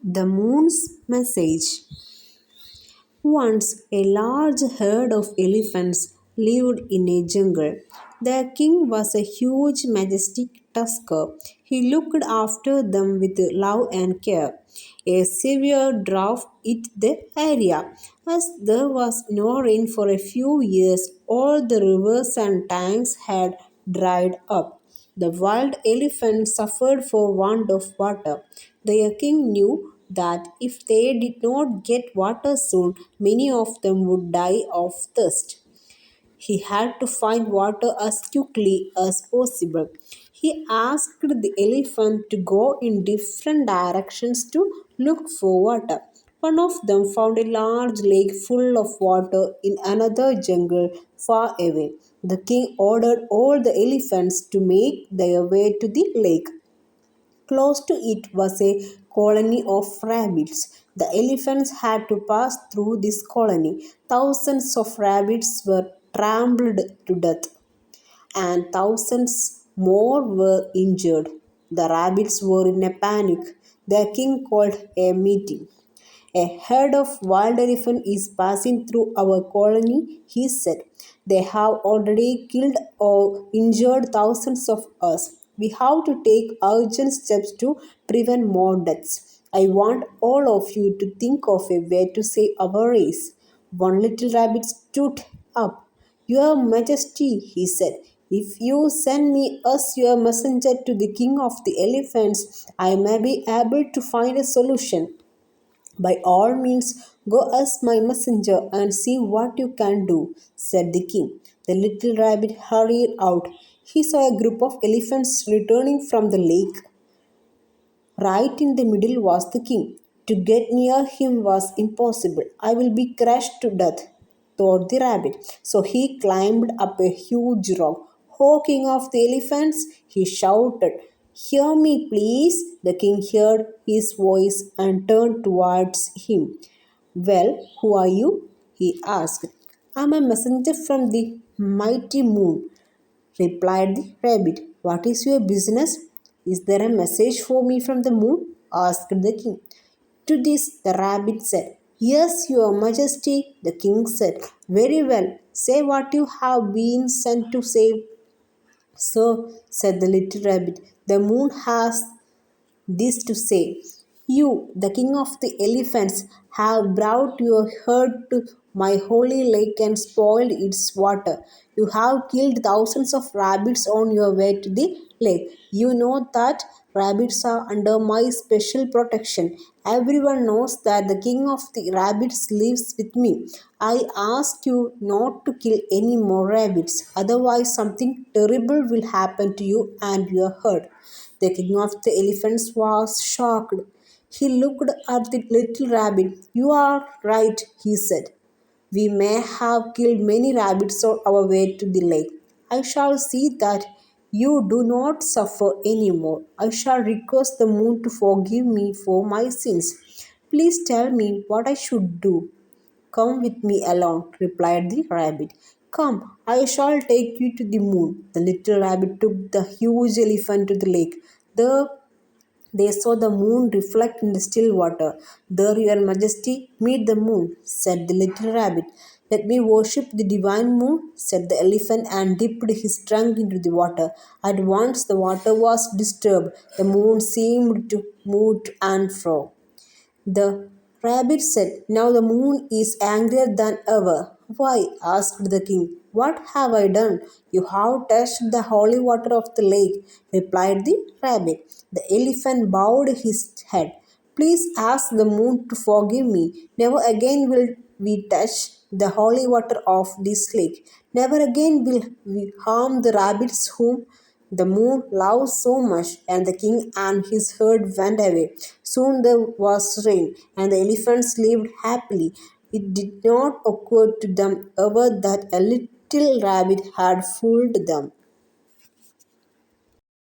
The moon's message. Once a large herd of elephants lived in a jungle. Their king was a huge, majestic tusker. He looked after them with love and care. A severe drought hit the area. As there was no rain for a few years, all the rivers and tanks had dried up. The wild elephants suffered for want of water. Their king knew that if they did not get water soon, many of them would die of thirst. He had to find water as quickly as possible. He asked the elephant to go in different directions to look for water. One of them found a large lake full of water in another jungle far away. The king ordered all the elephants to make their way to the lake. Close to it was a colony of rabbits. The elephants had to pass through this colony. Thousands of rabbits were trampled to death, and thousands more were injured. The rabbits were in a panic. Their king called a meeting. A herd of wild elephant is passing through our colony, he said. They have already killed or injured thousands of us. We have to take urgent steps to prevent more deaths. I want all of you to think of a way to save our race. One little rabbit stood up. Your Majesty, he said, if you send me as your messenger to the king of the elephants, I may be able to find a solution. By all means, go as my messenger and see what you can do, said the king. The little rabbit hurried out. He saw a group of elephants returning from the lake. Right in the middle was the king. To get near him was impossible. I will be crushed to death, thought the rabbit. So he climbed up a huge rock. "Ho, king of the elephants!" he shouted. "Hear me, please." The king heard his voice and turned towards him. "Well, who are you?" he asked. "I'm a messenger from the mighty moon," replied the rabbit. "What is your business?" "Is there a message for me from the moon?" asked the king. To this the rabbit said, "Yes, your majesty." The king said, "Very well, say what you have been sent to say." "Sir," said the little rabbit, "the moon has this to say: You, the king of the elephants, have brought your herd to my holy lake and spoiled its water. You have killed thousands of rabbits on your way to the lake. You know that rabbits are under my special protection. Everyone knows that the king of the rabbits lives with me. I ask you not to kill any more rabbits, otherwise, something terrible will happen to you and your herd." The king of the elephants was shocked. He looked at the little rabbit. "You are right," he said. "We may have killed many rabbits on our way to the lake. I shall see that you do not suffer any more. I shall request the moon to forgive me for my sins. Please tell me what I should do." "Come with me along," replied the rabbit. "Come, I shall take you to the moon." The little rabbit took the huge elephant to the lake. There they saw the moon reflect in the still water. "There, your majesty, meet the moon," said the little rabbit. "Let me worship the divine moon," said the elephant, and dipped his trunk into the water. At once the water was disturbed. The moon seemed to move to and fro. The rabbit said, "Now the moon is angrier than ever." "Why?" asked the king. "What have I done?" "You have touched the holy water of the lake," replied the rabbit. The elephant bowed his head. "Please ask the moon to forgive me. Never again will we touch the holy water of this lake. Never again will we harm the rabbits whom the moon loved so much." And the king and his herd went away. Soon there was rain, and the elephants lived happily. It did not occur to them ever that a little rabbit had fooled them.